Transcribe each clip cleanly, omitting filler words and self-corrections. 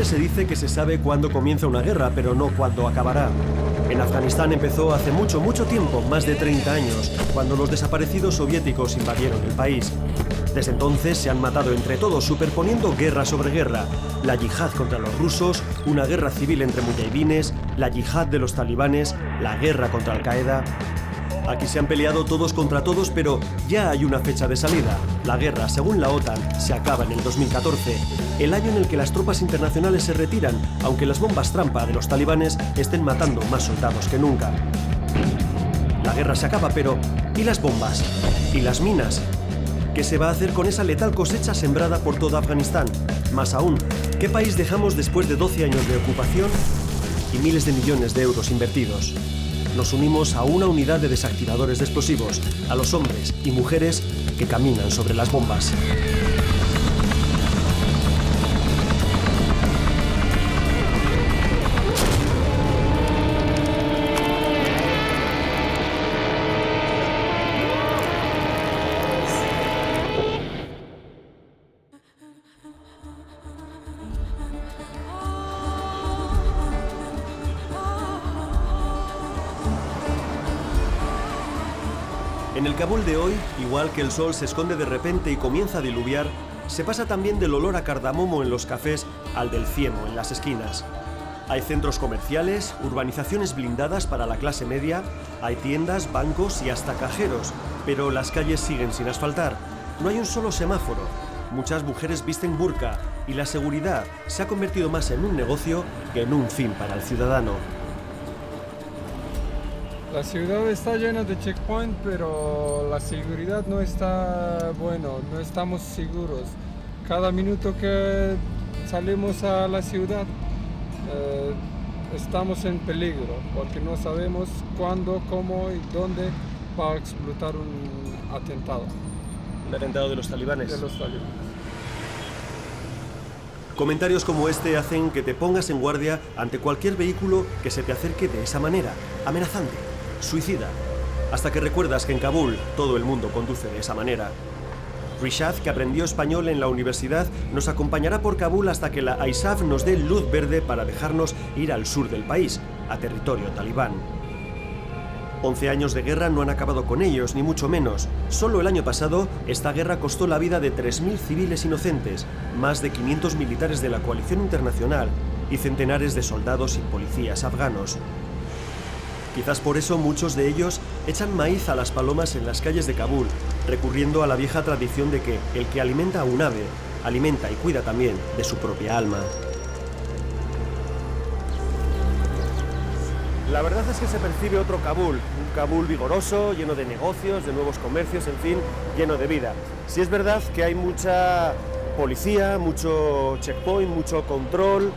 se dice que se sabe cuándo comienza una guerra, pero no cuándo acabará. En Afganistán empezó hace mucho, mucho tiempo, más de 30 años, cuando los desaparecidos soviéticos invadieron el país. Desde entonces se han matado entre todos, superponiendo guerra sobre guerra. La yihad contra los rusos, una guerra civil entre mujahidines, la yihad de los talibanes, la guerra contra Al-Qaeda. Aquí se han peleado todos contra todos, pero ya hay una fecha de salida. La guerra, según la OTAN, se acaba en el 2014, el año en el que las tropas internacionales se retiran, aunque las bombas trampa de los talibanes estén matando más soldados que nunca. La guerra se acaba, pero ¿y las bombas? ¿Y las minas? ¿Qué se va a hacer con esa letal cosecha sembrada por todo Afganistán? Más aún, ¿qué país dejamos después de 12 años de ocupación y miles de millones de euros invertidos? Nos unimos a una unidad de desactivadores de explosivos, a los hombres y mujeres que caminan sobre las bombas. En el Kabul de hoy, igual que el sol se esconde de repente y comienza a diluviar, se pasa también del olor a cardamomo en los cafés al del ciemo en las esquinas. Hay centros comerciales, urbanizaciones blindadas para la clase media, hay tiendas, bancos y hasta cajeros, pero las calles siguen sin asfaltar. No hay un solo semáforo. Muchas mujeres visten burka y la seguridad se ha convertido más en un negocio que en un fin para el ciudadano. La ciudad está llena de checkpoints, pero la seguridad no está bueno, no estamos seguros. Cada minuto que salimos a la ciudad estamos en peligro, porque no sabemos cuándo, cómo y dónde va a explotar un atentado. ¿Un atentado de los talibanes? De los talibanes. Comentarios como este hacen que te pongas en guardia ante cualquier vehículo que se te acerque de esa manera, amenazante, suicida, hasta que recuerdas que en Kabul todo el mundo conduce de esa manera. Rishad, que aprendió español en la universidad, nos acompañará por Kabul hasta que la ISAF nos dé luz verde para dejarnos ir al sur del país, a territorio talibán. 11 años de guerra no han acabado con ellos, ni mucho menos. Solo el año pasado, esta guerra costó la vida de 3.000 civiles inocentes, más de 500 militares de la coalición internacional y centenares de soldados y policías afganos. Quizás por eso muchos de ellos echan maíz a las palomas en las calles de Kabul, recurriendo a la vieja tradición de que el que alimenta a un ave, alimenta y cuida también de su propia alma. La verdad es que se percibe otro Kabul, un Kabul vigoroso, lleno de negocios, de nuevos comercios, en fin, lleno de vida. Sí es verdad que hay mucha policía, mucho checkpoint, mucho control,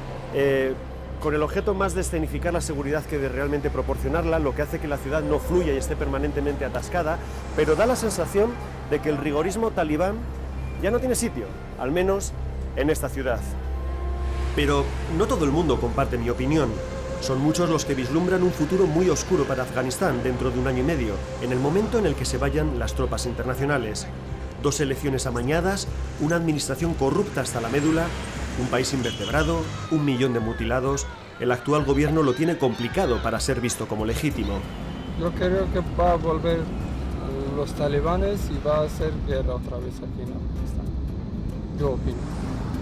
con el objeto más de escenificar la seguridad que de realmente proporcionarla, lo que hace que la ciudad no fluya y esté permanentemente atascada, pero da la sensación de que el rigorismo talibán ya no tiene sitio, al menos en esta ciudad. Pero no todo el mundo comparte mi opinión. Son muchos los que vislumbran un futuro muy oscuro para Afganistán dentro de un año y medio, en el momento en el que se vayan las tropas internacionales. 2 elecciones amañadas, una administración corrupta hasta la médula, un país invertebrado, 1 millón de mutilados. El actual gobierno lo tiene complicado para ser visto como legítimo. Yo creo que va a volver los talibanes y va a hacer guerra otra vez aquí en Afganistán. Yo opino.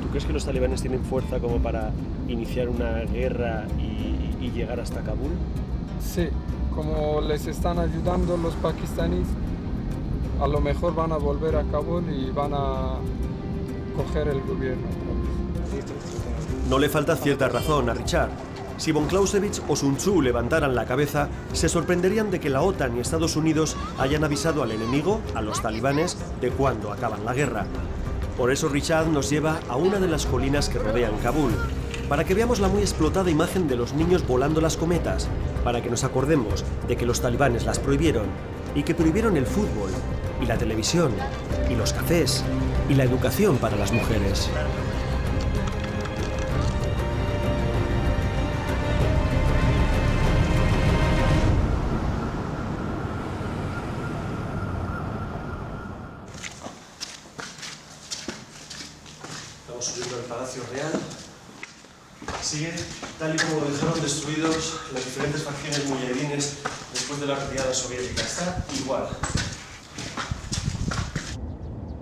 ¿Tú crees que los talibanes tienen fuerza como para iniciar una guerra y llegar hasta Kabul? Sí, como les están ayudando los pakistaníes, a lo mejor van a volver a Kabul y van a coger el gobierno. No le falta cierta razón a Richard. Si von Clausewitz o Sun Tzu levantaran la cabeza, se sorprenderían de que la OTAN y Estados Unidos hayan avisado al enemigo, a los talibanes, de cuándo acaban la guerra. Por eso Richard nos lleva a una de las colinas que rodean Kabul, para que veamos la muy explotada imagen de los niños volando las cometas, para que nos acordemos de que los talibanes las prohibieron, y que prohibieron el fútbol, y la televisión, y los cafés, y la educación para las mujeres. Estamos subiendo al Palacio Real. Sigue tal y como dejaron destruidos las diferentes facciones mujahidines después de la retirada soviética. Está igual.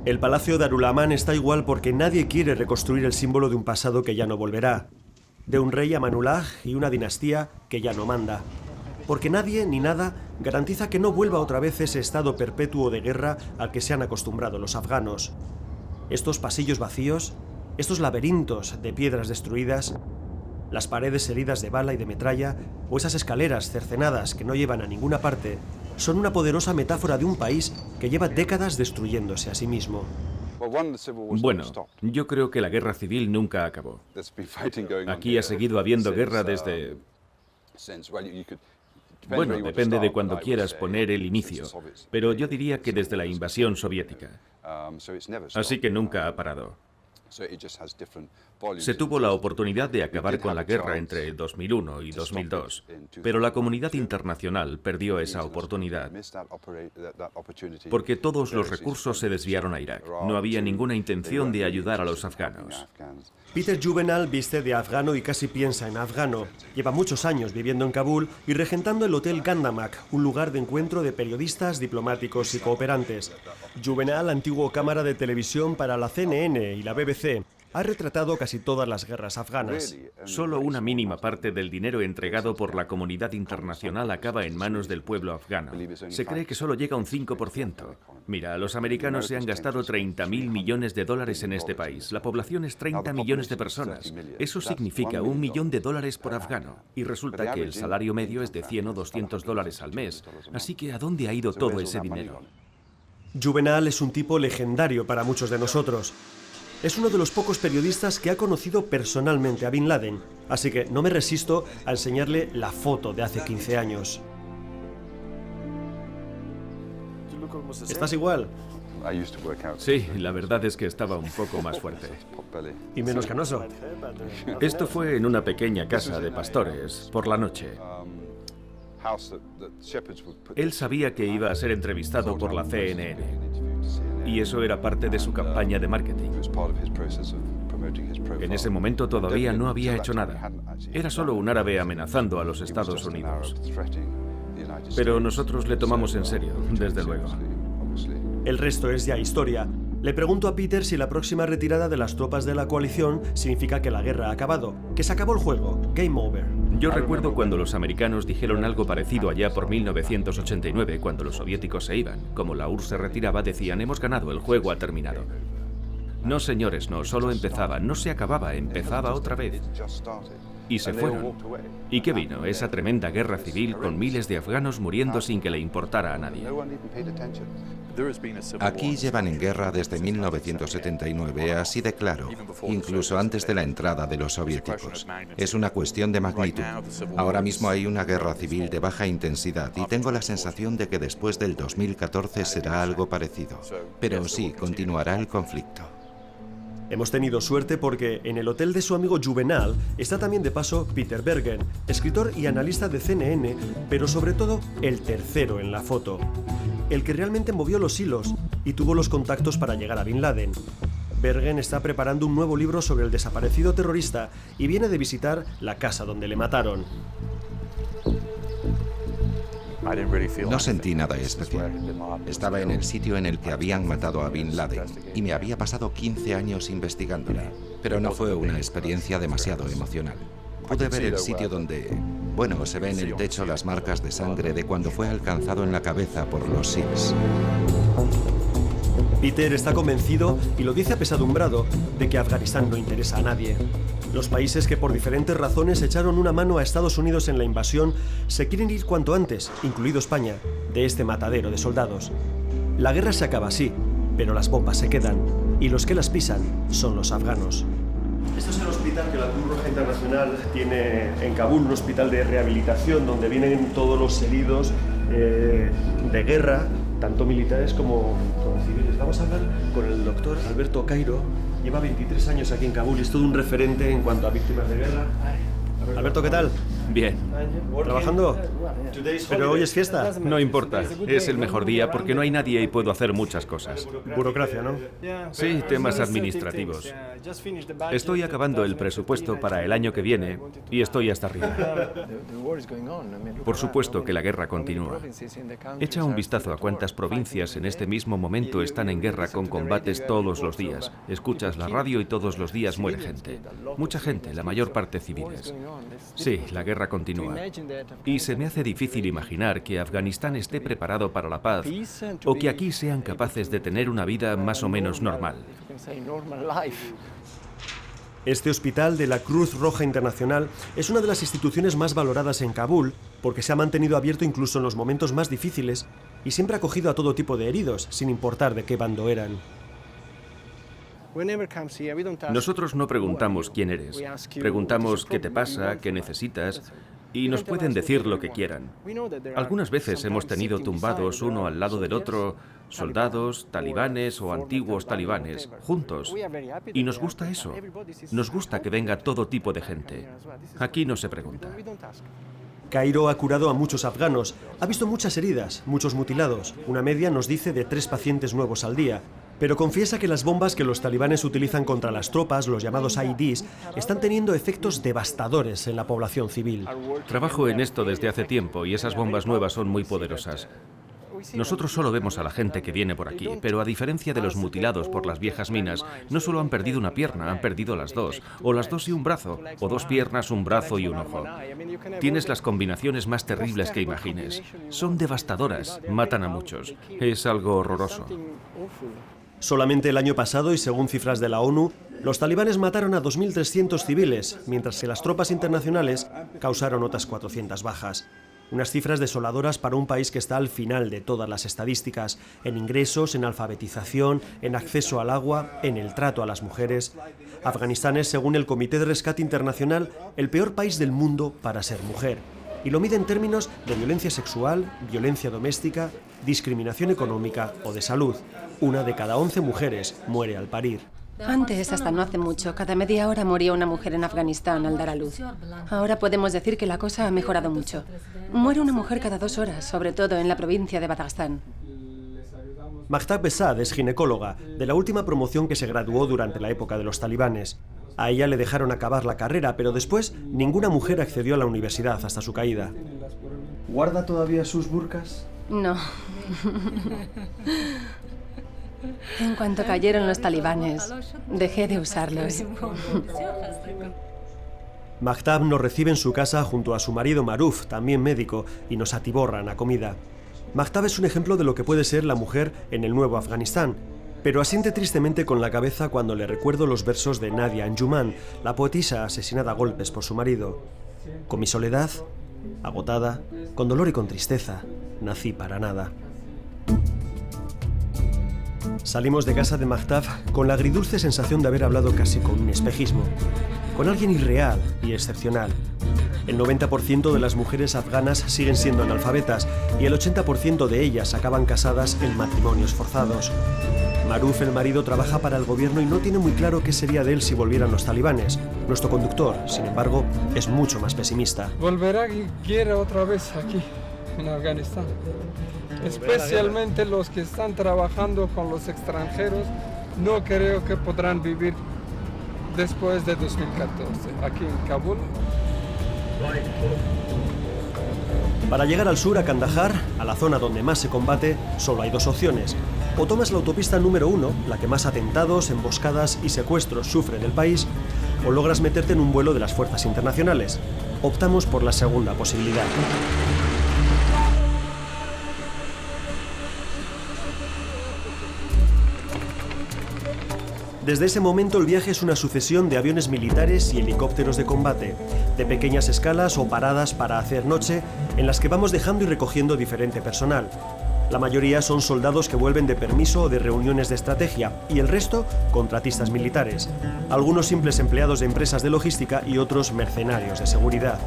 El Palacio Darul Aman está igual porque nadie quiere reconstruir el símbolo de un pasado que ya no volverá, de un rey Amanullah y una dinastía que ya no manda. Porque nadie ni nada garantiza que no vuelva otra vez ese estado perpetuo de guerra al que se han acostumbrado los afganos. Estos pasillos vacíos, estos laberintos de piedras destruidas, las paredes heridas de bala y de metralla, o esas escaleras cercenadas que no llevan a ninguna parte, son una poderosa metáfora de un país que lleva décadas destruyéndose a sí mismo. Bueno, yo creo que la guerra civil nunca acabó. Aquí ha seguido habiendo guerra desde... Bueno, depende de cuando quieras poner el inicio, pero yo diría que desde la invasión soviética. Así que nunca ha parado. Se tuvo la oportunidad de acabar con la guerra entre 2001 y 2002, pero la comunidad internacional perdió esa oportunidad porque todos los recursos se desviaron a Irak. No había ninguna intención de ayudar a los afganos. Peter Juvenal viste de afgano y casi piensa en afgano. Lleva muchos años viviendo en Kabul y regentando el Hotel Gandamak, un lugar de encuentro de periodistas, diplomáticos y cooperantes. Juvenal, antiguo cámara de televisión para la CNN y la BBC, ha retratado casi todas las guerras afganas. Solo una mínima parte del dinero entregado por la comunidad internacional acaba en manos del pueblo afgano. Se cree que solo llega a un 5%. Mira, los americanos se han gastado 30.000 millones de dólares en este país. La población es 30 millones de personas. Eso significa $1 millón por afgano. Y resulta que el salario medio es de 100 o 200 dólares al mes. Así que ¿a dónde ha ido todo ese dinero? Juvenal es un tipo legendario para muchos de nosotros. Es uno de los pocos periodistas que ha conocido personalmente a Bin Laden, así que no me resisto a enseñarle la foto de hace 15 años. ¿Estás igual? Sí, la verdad es que estaba un poco más fuerte. Y menos canoso. Esto fue en una pequeña casa de pastores, por la noche. Él sabía que iba a ser entrevistado por la CNN. Y eso era parte de su campaña de marketing. En ese momento todavía no había hecho nada. Era solo un árabe amenazando a los Estados Unidos. Pero nosotros le tomamos en serio, desde luego. El resto es ya historia. Le pregunto a Peter si la próxima retirada de las tropas de la coalición significa que la guerra ha acabado, que se acabó el juego, game over. Yo recuerdo cuando los americanos dijeron algo parecido allá por 1989, cuando los soviéticos se iban. Como la URSS se retiraba, decían, hemos ganado, el juego ha terminado. No, señores, no, solo empezaba, no se acababa, empezaba otra vez. Y se fueron. ¿Y qué vino? Esa tremenda guerra civil con miles de afganos muriendo sin que le importara a nadie. Aquí llevan en guerra desde 1979, así de claro, incluso antes de la entrada de los soviéticos. Es una cuestión de magnitud. Ahora mismo hay una guerra civil de baja intensidad y tengo la sensación de que después del 2014 será algo parecido. Pero sí, continuará el conflicto. Hemos tenido suerte porque en el hotel de su amigo Juvenal está también de paso Peter Bergen, escritor y analista de CNN, pero sobre todo el tercero en la foto. El que realmente movió los hilos y tuvo los contactos para llegar a Bin Laden. Bergen está preparando un nuevo libro sobre el desaparecido terrorista y viene de visitar la casa donde le mataron. No sentí nada especial. Estaba en el sitio en el que habían matado a Bin Laden y me había pasado 15 años investigándole. Pero no fue una experiencia demasiado emocional. Pude ver el sitio donde, bueno, se ven en el techo las marcas de sangre de cuando fue alcanzado en la cabeza por los SEALs. Peter está convencido, y lo dice apesadumbrado, de que Afganistán no interesa a nadie. Los países que por diferentes razones echaron una mano a Estados Unidos en la invasión se quieren ir cuanto antes, incluido España, de este matadero de soldados. La guerra se acaba, sí, pero las bombas se quedan, y los que las pisan son los afganos. Esto es el hospital que la Cruz Roja Internacional tiene en Kabul, un hospital de rehabilitación donde vienen todos los heridos de guerra, tanto militares como civiles. Vamos a hablar con el doctor Alberto Cairo. Lleva 23 años aquí en Kabul y es todo un referente en cuanto a víctimas de guerra. Alberto, ¿qué tal? Bien. ¿Trabajando? Pero hoy es fiesta. No importa. Es el mejor día porque no hay nadie y puedo hacer muchas cosas. Burocracia, ¿no? Sí, temas administrativos. Estoy acabando el presupuesto para el año que viene y estoy hasta arriba. Por supuesto que la guerra continúa. Echa un vistazo a cuántas provincias en este mismo momento están en guerra con combates todos los días. Escuchas la radio y todos los días muere gente. Mucha gente, la mayor parte civiles. Sí, la guerra continúa. Y se me hace difícil imaginar que Afganistán esté preparado para la paz o que aquí sean capaces de tener una vida más o menos normal. Este hospital de la Cruz Roja Internacional es una de las instituciones más valoradas en Kabul porque se ha mantenido abierto incluso en los momentos más difíciles y siempre ha acogido a todo tipo de heridos, sin importar de qué bando eran. Nosotros no preguntamos quién eres. Preguntamos qué te pasa, qué necesitas, y nos pueden decir lo que quieran. Algunas veces hemos tenido tumbados uno al lado del otro, soldados, talibanes o antiguos talibanes, juntos. Y nos gusta eso. Nos gusta que venga todo tipo de gente. Aquí no se pregunta. Cairo ha curado a muchos afganos, ha visto muchas heridas, muchos mutilados. Una media nos dice de 3 pacientes nuevos al día. Pero confiesa que las bombas que los talibanes utilizan contra las tropas, los llamados IEDs, están teniendo efectos devastadores en la población civil. Trabajo en esto desde hace tiempo y esas bombas nuevas son muy poderosas. Nosotros solo vemos a la gente que viene por aquí, pero a diferencia de los mutilados por las viejas minas, no solo han perdido una pierna, han perdido las dos, o las dos y un brazo, o 2 piernas, un brazo y un ojo. Tienes las combinaciones más terribles que imagines. Son devastadoras, matan a muchos. Es algo horroroso. Solamente el año pasado, y según cifras de la ONU, los talibanes mataron a 2.300 civiles, mientras que las tropas internacionales causaron otras 400 bajas. Unas cifras desoladoras para un país que está al final de todas las estadísticas, en ingresos, en alfabetización, en acceso al agua, en el trato a las mujeres. Afganistán es, según el Comité de Rescate Internacional, el peor país del mundo para ser mujer. Y lo mide en términos de violencia sexual, violencia doméstica, discriminación económica o de salud. 1 de cada 11 mujeres muere al parir. Antes, hasta no hace mucho, cada media hora moría una mujer en Afganistán al dar a luz. Ahora podemos decir que la cosa ha mejorado mucho. Muere una mujer cada 2 horas, sobre todo en la provincia de Badakhshan. Mahtab Besad es ginecóloga, de la última promoción que se graduó durante la época de los talibanes. A ella le dejaron acabar la carrera, pero después ninguna mujer accedió a la universidad hasta su caída. ¿Guarda todavía sus burkas? No. En cuanto cayeron los talibanes, dejé de usarlos. Mahtab nos recibe en su casa junto a su marido Maruf, también médico, y nos atiborran a comida. Mahtab es un ejemplo de lo que puede ser la mujer en el nuevo Afganistán, pero asiente tristemente con la cabeza cuando le recuerdo los versos de Nadia Anjuman, la poetisa asesinada a golpes por su marido. Con mi soledad, agotada, con dolor y con tristeza, nací para nada. Salimos de casa de Mahtab con la agridulce sensación de haber hablado casi con un espejismo, con alguien irreal y excepcional. El 90% de las mujeres afganas siguen siendo analfabetas y el 80% de ellas acaban casadas en matrimonios forzados. Maruf, el marido, trabaja para el gobierno y no tiene muy claro qué sería de él si volvieran los talibanes. Nuestro conductor, sin embargo, es mucho más pesimista. Volverá y quiere otra vez aquí, en Afganistán. Especialmente los que están trabajando con los extranjeros, no creo que podrán vivir después de 2014, aquí en Kabul. Para llegar al sur, a Kandahar, a la zona donde más se combate, solo hay 2 opciones. O tomas la autopista número 1, la que más atentados, emboscadas y secuestros sufre en el país, o logras meterte en un vuelo de las fuerzas internacionales. Optamos por la segunda posibilidad. Desde ese momento el viaje es una sucesión de aviones militares y helicópteros de combate, de pequeñas escalas o paradas para hacer noche, en las que vamos dejando y recogiendo diferente personal. La mayoría son soldados que vuelven de permiso o de reuniones de estrategia, y el resto, contratistas militares. Algunos simples empleados de empresas de logística y otros mercenarios de seguridad.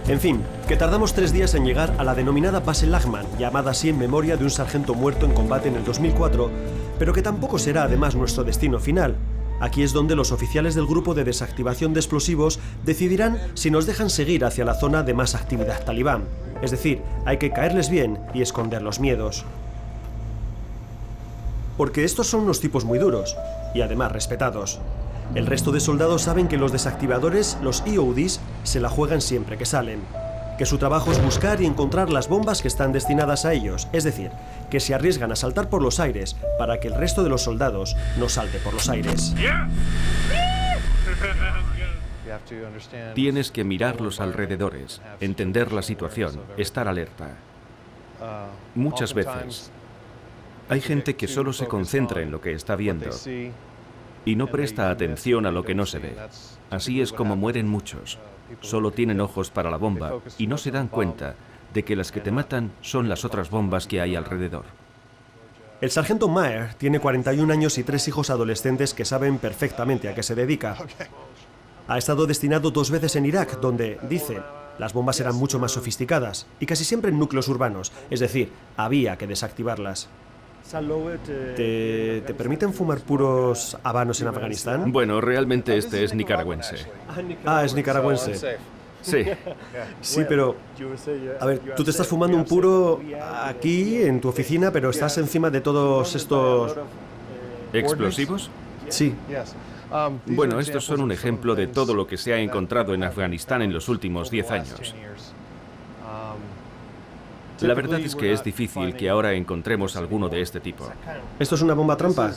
En fin, que tardamos 3 días en llegar a la denominada Base Lachman, llamada así en memoria de un sargento muerto en combate en el 2004, pero que tampoco será además nuestro destino final. Aquí es donde los oficiales del grupo de desactivación de explosivos decidirán si nos dejan seguir hacia la zona de más actividad talibán. Es decir, hay que caerles bien y esconder los miedos. Porque estos son unos tipos muy duros y además respetados. El resto de soldados saben que los desactivadores, los EODs, se la juegan siempre que salen. Que su trabajo es buscar y encontrar las bombas que están destinadas a ellos, es decir, que se arriesgan a saltar por los aires para que el resto de los soldados no salte por los aires. Tienes que mirar los alrededores, entender la situación, estar alerta. Muchas veces hay gente que solo se concentra en lo que está viendo y no presta atención a lo que no se ve. Así es como mueren muchos. Solo tienen ojos para la bomba y no se dan cuenta de que las que te matan son las otras bombas que hay alrededor. El sargento Maher tiene 41 años y 3 hijos adolescentes que saben perfectamente a qué se dedica. Ha estado destinado 2 veces en Irak, donde, dice, las bombas eran mucho más sofisticadas y casi siempre en núcleos urbanos, es decir, había que desactivarlas. ¿Te permiten fumar puros habanos en Afganistán? Bueno, realmente este es nicaragüense. Ah, es nicaragüense. Sí. Sí, pero... A ver, tú te estás fumando un puro aquí, en tu oficina, pero estás encima de todos estos... ¿Explosivos? Sí. Bueno, estos son un ejemplo de todo lo que se ha encontrado en Afganistán en los últimos 10 años. La verdad es que es difícil que ahora encontremos alguno de este tipo. ¿Esto es una bomba trampa?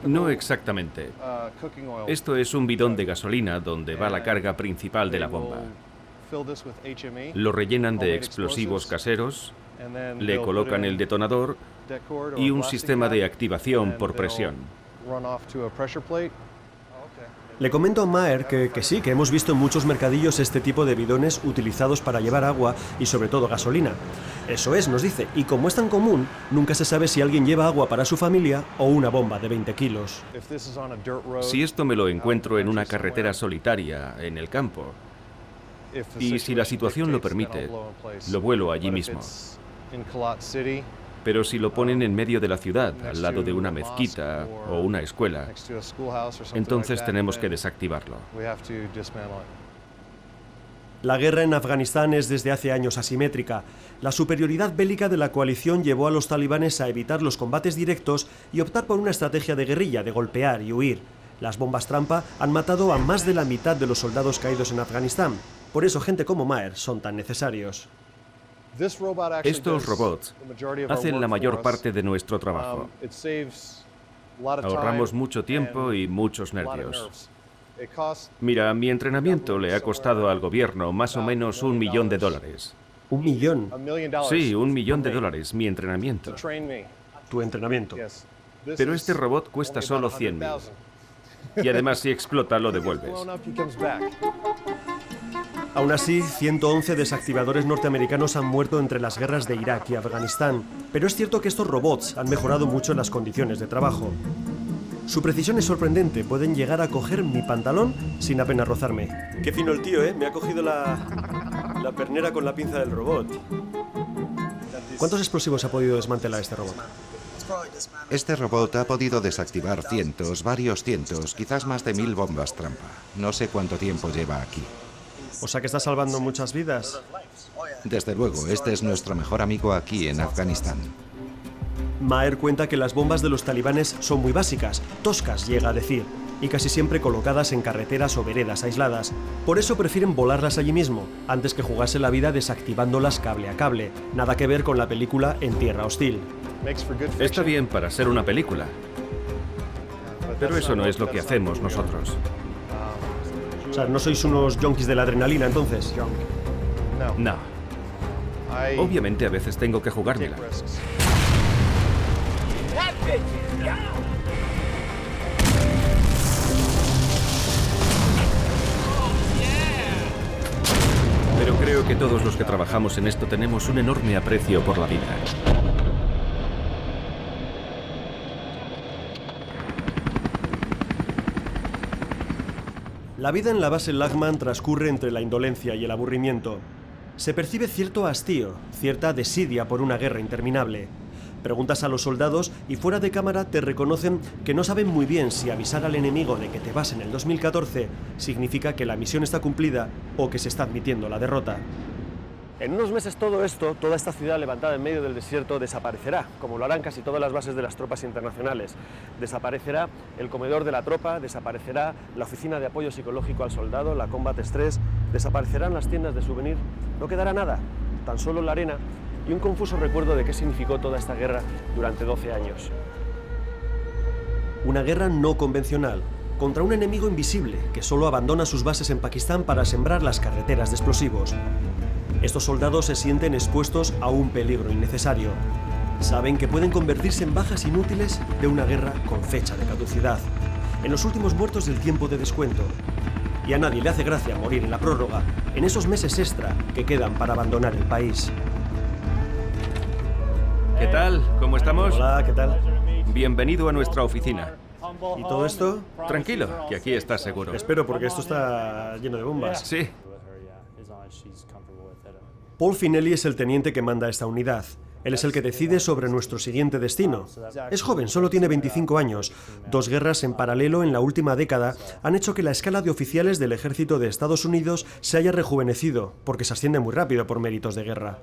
No exactamente. Esto es un bidón de gasolina donde va la carga principal de la bomba. Lo rellenan de explosivos caseros, le colocan el detonador y un sistema de activación por presión. Le comento a Maher que sí, que hemos visto en muchos mercadillos este tipo de bidones utilizados para llevar agua y sobre todo gasolina. Eso es, nos dice, y como es tan común, nunca se sabe si alguien lleva agua para su familia o una bomba de 20 kilos. Si esto me lo encuentro en una carretera solitaria, en el campo, y si la situación lo permite, lo vuelo allí mismo. Pero si lo ponen en medio de la ciudad, al lado de una mezquita o una escuela, entonces tenemos que desactivarlo. La guerra en Afganistán es desde hace años asimétrica. La superioridad bélica de la coalición llevó a los talibanes a evitar los combates directos y optar por una estrategia de guerrilla, de golpear y huir. Las bombas trampa han matado a más de la mitad de los soldados caídos en Afganistán. Por eso gente como Maher son tan necesarios. Estos robots hacen la mayor parte de nuestro trabajo. Ahorramos mucho tiempo y muchos nervios. Mira, mi entrenamiento le ha costado al gobierno más o menos $1 millón. ¿1 millón? Sí, $1 millón, mi entrenamiento. Tu entrenamiento. Pero este robot cuesta solo 100.000. Y además si explota lo devuelves. Aún así, 111 desactivadores norteamericanos han muerto entre las guerras de Irak y Afganistán, pero es cierto que estos robots han mejorado mucho las condiciones de trabajo. Su precisión es sorprendente, pueden llegar a coger mi pantalón sin apenas rozarme. Qué fino el tío, ¿eh? Me ha cogido la pernera con la pinza del robot. ¿Cuántos explosivos ha podido desmantelar este robot? Este robot ha podido desactivar cientos, varios cientos, quizás más de 1000 bombas trampa. No sé cuánto tiempo lleva aquí. O sea que está salvando muchas vidas. Desde luego, este es nuestro mejor amigo aquí en Afganistán. Maher cuenta que las bombas de los talibanes son muy básicas, toscas llega a decir, y casi siempre colocadas en carreteras o veredas aisladas. Por eso prefieren volarlas allí mismo, antes que jugarse la vida desactivándolas cable a cable. Nada que ver con la película En Tierra Hostil. Está bien para ser una película, pero eso no es lo que hacemos nosotros. O sea, ¿no sois unos yonkis de la adrenalina, entonces? No. Obviamente a veces tengo que jugármela. Pero creo que todos los que trabajamos en esto tenemos un enorme aprecio por la vida. La vida en la base Lagman transcurre entre la indolencia y el aburrimiento. Se percibe cierto hastío, cierta desidia por una guerra interminable. Preguntas a los soldados y fuera de cámara te reconocen que no saben muy bien si avisar al enemigo de que te vas en el 2014 significa que la misión está cumplida o que se está admitiendo la derrota. En unos meses todo esto, toda esta ciudad levantada en medio del desierto desaparecerá, como lo harán casi todas las bases de las tropas internacionales. Desaparecerá el comedor de la tropa, desaparecerá la oficina de apoyo psicológico al soldado, la Combat Stress, desaparecerán las tiendas de souvenir, no quedará nada, tan solo la arena y un confuso recuerdo de qué significó toda esta guerra durante 12 años. Una guerra no convencional, contra un enemigo invisible que solo abandona sus bases en Pakistán para sembrar las carreteras de explosivos. Estos soldados se sienten expuestos a un peligro innecesario. Saben que pueden convertirse en bajas inútiles de una guerra con fecha de caducidad, en los últimos muertos del tiempo de descuento. Y a nadie le hace gracia morir en la prórroga, en esos meses extra que quedan para abandonar el país. ¿Qué tal? ¿Cómo estamos? Hola, ¿qué tal? Bienvenido a nuestra oficina. ¿Y todo esto? Tranquilo, que aquí estás seguro. Espero, porque esto está lleno de bombas. Sí. Paul Finelli es el teniente que manda esta unidad. Él es el que decide sobre nuestro siguiente destino. Es joven, solo tiene 25 años. 2 guerras en paralelo en la última década han hecho que la escala de oficiales del ejército de Estados Unidos se haya rejuvenecido, porque se asciende muy rápido por méritos de guerra.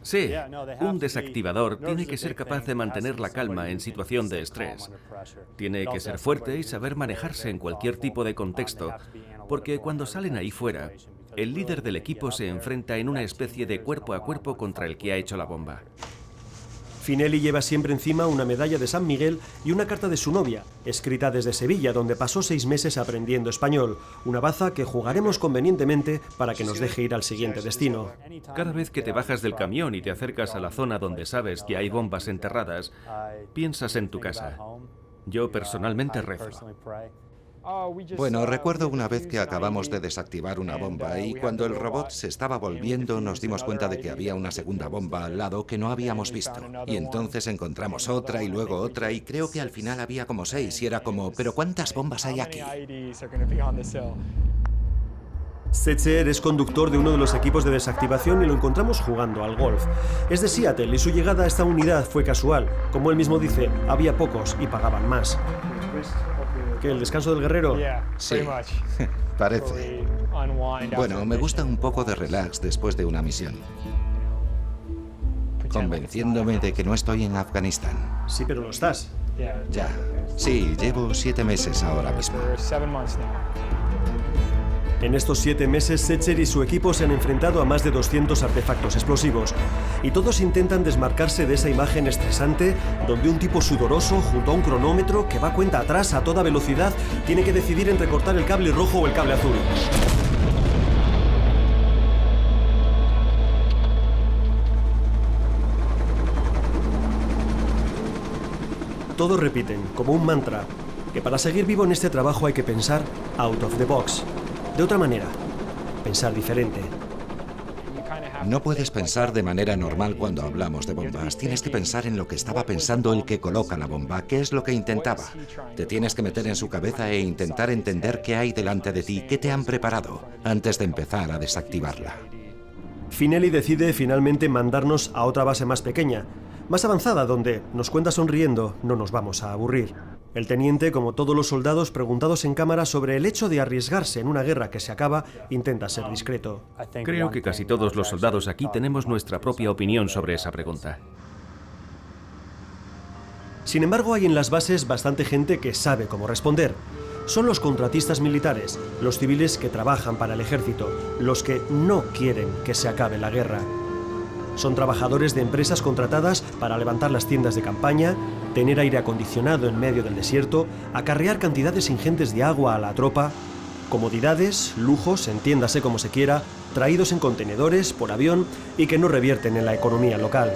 Sí, un desactivador tiene que ser capaz de mantener la calma en situación de estrés. Tiene que ser fuerte y saber manejarse en cualquier tipo de contexto, porque cuando salen ahí fuera, el líder del equipo se enfrenta en una especie de cuerpo a cuerpo contra el que ha hecho la bomba. Finelli lleva siempre encima una medalla de San Miguel y una carta de su novia, escrita desde Sevilla, donde pasó 6 meses aprendiendo español, una baza que jugaremos convenientemente para que nos deje ir al siguiente destino. Cada vez que te bajas del camión y te acercas a la zona donde sabes que hay bombas enterradas, piensas en tu casa. Yo personalmente rezo. Bueno, recuerdo una vez que acabamos de desactivar una bomba y cuando el robot se estaba volviendo nos dimos cuenta de que había una segunda bomba al lado que no habíamos visto. Y entonces encontramos otra y luego otra y creo que al final había como 6 y era como, ¿pero cuántas bombas hay aquí? Setzer es conductor de uno de los equipos de desactivación y lo encontramos jugando al golf. Es de Seattle y su llegada a esta unidad fue casual. Como él mismo dice, había pocos y pagaban más. ¿Qué, el descanso del guerrero? Sí, parece. Bueno, me gusta un poco de relax después de una misión. Convenciéndome de que no estoy en Afganistán. Sí, pero lo estás. Ya. Sí, llevo 7 meses ahora mismo. En estos 7 meses, Setzer y su equipo se han enfrentado a más de 200 artefactos explosivos. Y todos intentan desmarcarse de esa imagen estresante donde un tipo sudoroso, junto a un cronómetro que va cuenta atrás a toda velocidad, tiene que decidir entre cortar el cable rojo o el cable azul. Todos repiten, como un mantra, que para seguir vivo en este trabajo hay que pensar out of the box. De otra manera, pensar diferente. No puedes pensar de manera normal cuando hablamos de bombas. Tienes que pensar en lo que estaba pensando el que coloca la bomba, qué es lo que intentaba. Te tienes que meter en su cabeza e intentar entender qué hay delante de ti, qué te han preparado, antes de empezar a desactivarla. Finelli decide finalmente mandarnos a otra base más pequeña, más avanzada, donde, nos cuenta sonriendo, no nos vamos a aburrir. El teniente, como todos los soldados preguntados en cámara sobre el hecho de arriesgarse en una guerra que se acaba, intenta ser discreto. Creo que casi todos los soldados aquí tenemos nuestra propia opinión sobre esa pregunta. Sin embargo, hay en las bases bastante gente que sabe cómo responder. Son los contratistas militares, los civiles que trabajan para el ejército, los que no quieren que se acabe la guerra. Son trabajadores de empresas contratadas para levantar las tiendas de campaña, tener aire acondicionado en medio del desierto, acarrear cantidades ingentes de agua a la tropa, comodidades, lujos, entiéndase como se quiera, traídos en contenedores, por avión y que no revierten en la economía local.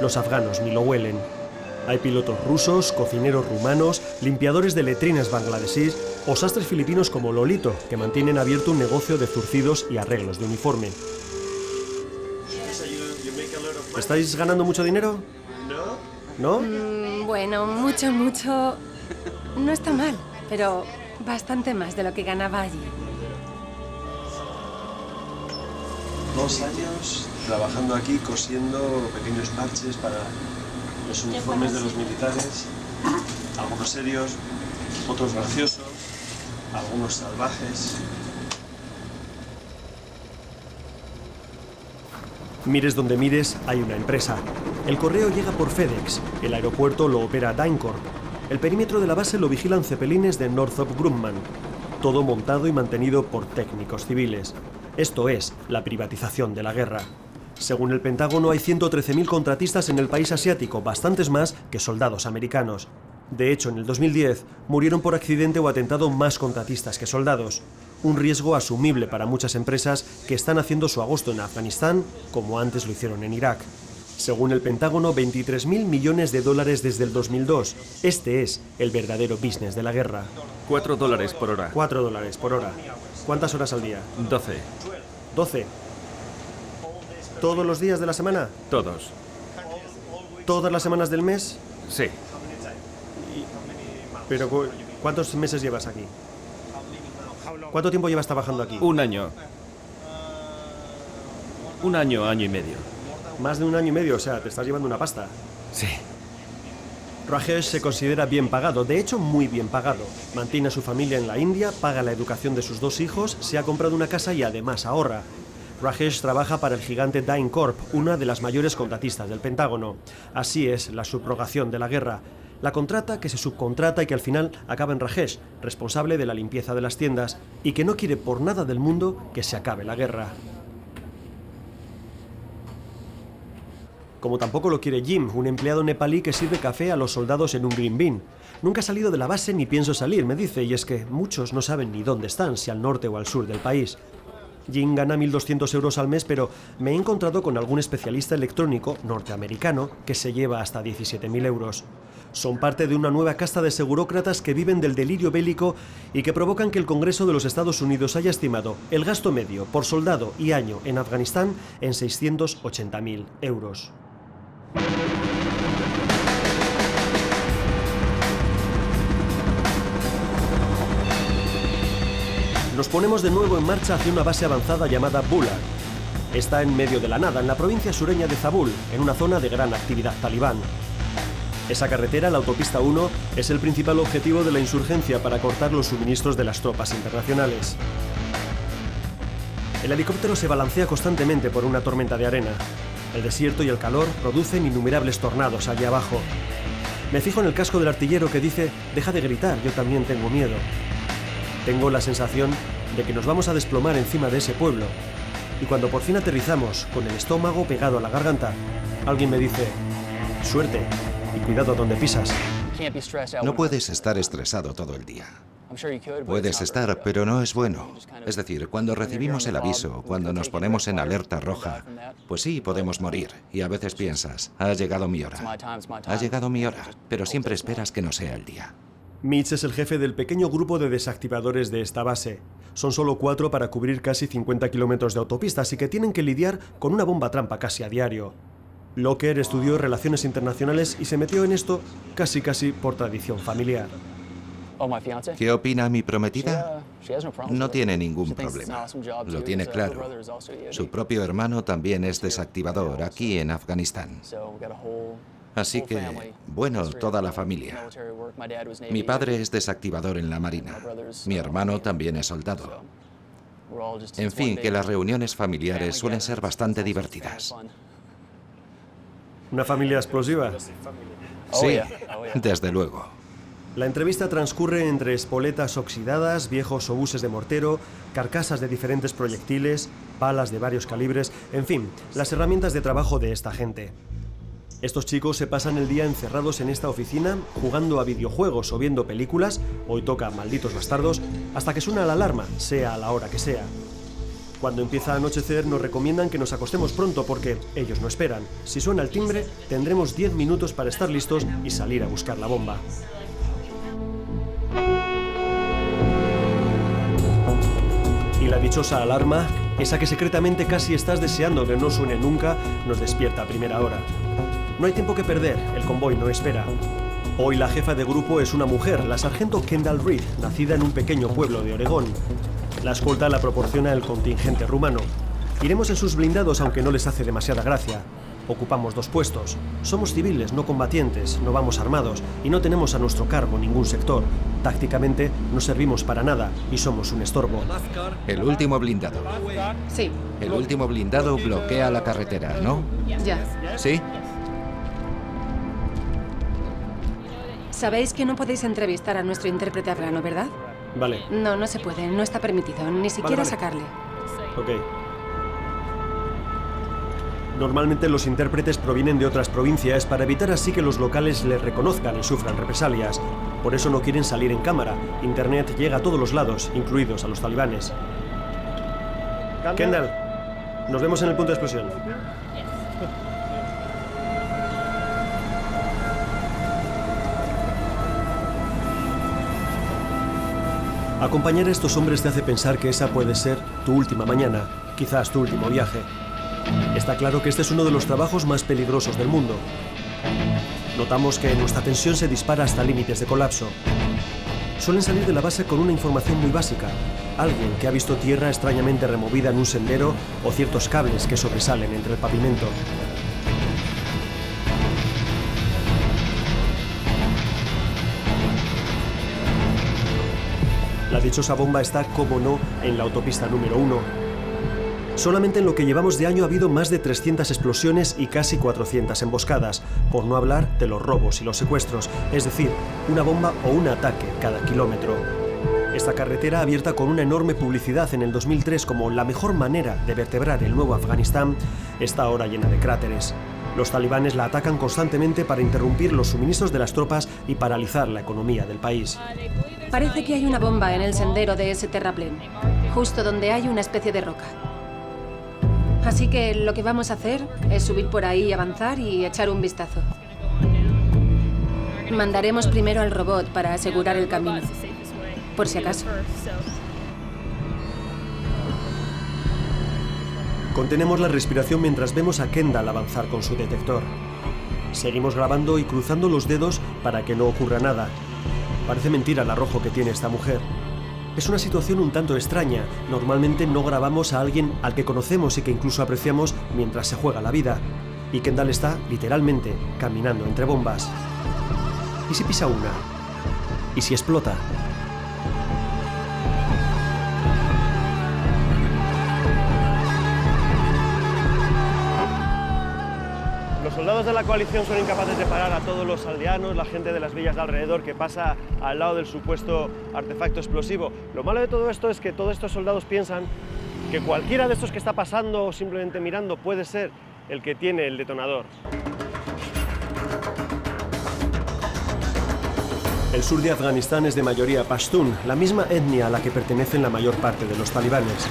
Los afganos ni lo huelen. Hay pilotos rusos, cocineros rumanos, limpiadores de letrinas bangladesíes o sastres filipinos como Lolito, que mantienen abierto un negocio de zurcidos y arreglos de uniforme. ¿Estáis ganando mucho dinero? ¿No? Bueno, mucho. No está mal, pero bastante más de lo que ganaba allí. 2 años trabajando aquí, cosiendo pequeños parches para los uniformes de los militares, algunos serios, otros graciosos, algunos salvajes. Mires donde mires, hay una empresa. El correo llega por FedEx, el aeropuerto lo opera DynCorp. El perímetro de la base lo vigilan cepelines de Northrop Grumman. Todo montado y mantenido por técnicos civiles. Esto es la privatización de la guerra. Según el Pentágono, hay 113.000 contratistas en el país asiático, bastantes más que soldados americanos. De hecho, en el 2010 murieron por accidente o atentado más contratistas que soldados. Un riesgo asumible para muchas empresas que están haciendo su agosto en Afganistán, como antes lo hicieron en Irak. Según el Pentágono, 23.000 millones de dólares desde el 2002. Este es el verdadero business de la guerra. $4 por hora. $4 por hora. ¿Cuántas horas al día? 12. 12. ¿Todos los días de la semana? Todos. ¿Todas las semanas del mes? Sí. Pero ¿cuántos meses llevas aquí? ¿Cuánto tiempo llevas trabajando aquí? Un año. Un año, año y medio. Más de un año y medio, o sea, te estás llevando una pasta. Sí. Rajesh se considera bien pagado, de hecho muy bien pagado. Mantiene a su familia en la India, paga la educación de sus 2 hijos, se ha comprado una casa y además ahorra. Rajesh trabaja para el gigante DynCorp, una de las mayores contratistas del Pentágono. Así es la subrogación de la guerra. La contrata que se subcontrata y que al final acaba en Rajesh, responsable de la limpieza de las tiendas y que no quiere por nada del mundo que se acabe la guerra. Como tampoco lo quiere Jim, un empleado nepalí que sirve café a los soldados en un green bean. Nunca he salido de la base ni pienso salir, me dice, y es que muchos no saben ni dónde están, si al norte o al sur del país. Jim gana 1.200 euros al mes, pero me he encontrado con algún especialista electrónico norteamericano que se lleva hasta 17.000 euros. Son parte de una nueva casta de segurócratas que viven del delirio bélico y que provocan que el Congreso de los Estados Unidos haya estimado el gasto medio por soldado y año en Afganistán en 680.000 euros. Nos ponemos de nuevo en marcha hacia una base avanzada llamada Bullard. Está en medio de la nada, en la provincia sureña de Zabul, en una zona de gran actividad talibán. Esa carretera, la autopista 1, es el principal objetivo de la insurgencia para cortar los suministros de las tropas internacionales. El helicóptero se balancea constantemente por una tormenta de arena. El desierto y el calor producen innumerables tornados allí abajo. Me fijo en el casco del artillero que dice: «Deja de gritar, yo también tengo miedo». Tengo la sensación de que nos vamos a desplomar encima de ese pueblo. Y cuando por fin aterrizamos, con el estómago pegado a la garganta, alguien me dice: «Suerte y cuidado donde pisas». No puedes estar estresado todo el día. Puedes estar, pero no es bueno. Es decir, cuando recibimos el aviso, cuando nos ponemos en alerta roja, pues sí, podemos morir. Y a veces piensas: ha llegado mi hora. Ha llegado mi hora, pero siempre esperas que no sea el día. Mitch es el jefe del pequeño grupo de desactivadores de esta base. Son solo 4 para cubrir casi 50 kilómetros de autopista, así que tienen que lidiar con una bomba trampa casi a diario. Locker estudió Relaciones Internacionales y se metió en esto casi por tradición familiar. ¿Qué opina mi prometida? No tiene ningún problema. Lo tiene claro. Su propio hermano también es desactivador aquí en Afganistán. Así que, bueno, toda la familia. Mi padre es desactivador en la Marina. Mi hermano también es soldado. En fin, que las reuniones familiares suelen ser bastante divertidas. ¿Una familia explosiva? Sí, desde luego. La entrevista transcurre entre espoletas oxidadas, viejos obuses de mortero, carcasas de diferentes proyectiles, balas de varios calibres, en fin, las herramientas de trabajo de esta gente. Estos chicos se pasan el día encerrados en esta oficina, jugando a videojuegos o viendo películas, hoy toca Malditos Bastardos, hasta que suena la alarma, sea a la hora que sea. Cuando empieza a anochecer nos recomiendan que nos acostemos pronto porque ellos no esperan. Si suena el timbre, tendremos 10 minutos para estar listos y salir a buscar la bomba. Y la dichosa alarma, esa que secretamente casi estás deseando que no suene nunca, nos despierta a primera hora. No hay tiempo que perder, el convoy no espera. Hoy la jefa de grupo es una mujer, la sargento Kendall Reed, nacida en un pequeño pueblo de Oregón. La escolta la proporciona el contingente rumano. Iremos en sus blindados aunque no les hace demasiada gracia. Ocupamos 2 puestos. Somos civiles, no combatientes, no vamos armados y no tenemos a nuestro cargo ningún sector. Tácticamente no servimos para nada y somos un estorbo. El último blindado. Sí, El último blindado bloquea la carretera, ¿no? ya. ¿Sí? Sabéis que no podéis entrevistar a nuestro intérprete afgano, ¿verdad? Vale, No, no se puede, no está permitido, ni siquiera vale. sacarle. ok. Normalmente los intérpretes provienen de otras provincias para evitar así que los locales les reconozcan y sufran represalias. Por eso no quieren salir en cámara. Internet llega a todos los lados, incluidos a los talibanes. Kendall, nos vemos en el punto de explosión. Acompañar a estos hombres te hace pensar que esa puede ser tu última mañana, quizás tu último viaje. Está claro que este es uno de los trabajos más peligrosos del mundo. Notamos que nuestra tensión se dispara hasta límites de colapso. Suelen salir de la base con una información muy básica. Alguien que ha visto tierra extrañamente removida en un sendero o ciertos cables que sobresalen entre el pavimento. La dichosa bomba está, como no, en la autopista número 1. Solamente en lo que llevamos de año ha habido más de 300 explosiones y casi 400 emboscadas, por no hablar de los robos y los secuestros, es decir, una bomba o un ataque cada kilómetro. Esta carretera, abierta con una enorme publicidad en el 2003 como la mejor manera de vertebrar el nuevo Afganistán, está ahora llena de cráteres. Los talibanes la atacan constantemente para interrumpir los suministros de las tropas y paralizar la economía del país. Parece que hay una bomba en el sendero de ese terraplén, justo donde hay una especie de roca. Así que lo que vamos a hacer es subir por ahí, avanzar y echar un vistazo. Mandaremos primero al robot para asegurar el camino, por si acaso. Contenemos la respiración mientras vemos a Kendall avanzar con su detector. Seguimos grabando y cruzando los dedos para que no ocurra nada. Parece mentira el arrojo que tiene esta mujer. Es una situación un tanto extraña. Normalmente no grabamos a alguien al que conocemos y que incluso apreciamos mientras se juega la vida. Y Kendall está, literalmente, caminando entre bombas. ¿Y si pisa una? ¿Y si explota? Los soldados de la coalición son incapaces de parar a todos los aldeanos, la gente de las villas de alrededor que pasa al lado del supuesto artefacto explosivo. Lo malo de todo esto es que todos estos soldados piensan que cualquiera de estos que está pasando o simplemente mirando puede ser el que tiene el detonador. El sur de Afganistán es de mayoría pastún, la misma etnia a la que pertenecen la mayor parte de los talibanes.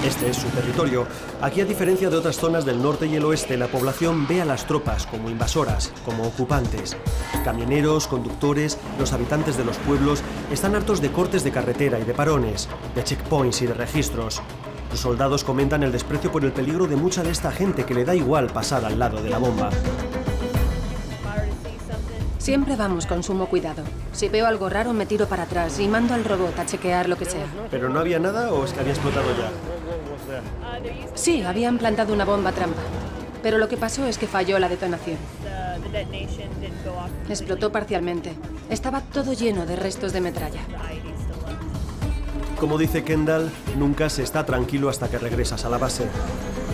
Este es su territorio. Aquí, a diferencia de otras zonas del norte y el oeste, la población ve a las tropas como invasoras, como ocupantes. Camioneros, conductores, los habitantes de los pueblos están hartos de cortes de carretera y de parones, de checkpoints y de registros. Los soldados comentan el desprecio por el peligro de mucha de esta gente que le da igual pasar al lado de la bomba. Siempre vamos con sumo cuidado. Si veo algo raro, me tiro para atrás y mando al robot a chequear lo que sea. ¿Pero no había nada o es que había explotado ya? Sí, habían plantado una bomba trampa. Pero lo que pasó es que falló la detonación. Explotó parcialmente. Estaba todo lleno de restos de metralla. Como dice Kendall, nunca se está tranquilo hasta que regresas a la base.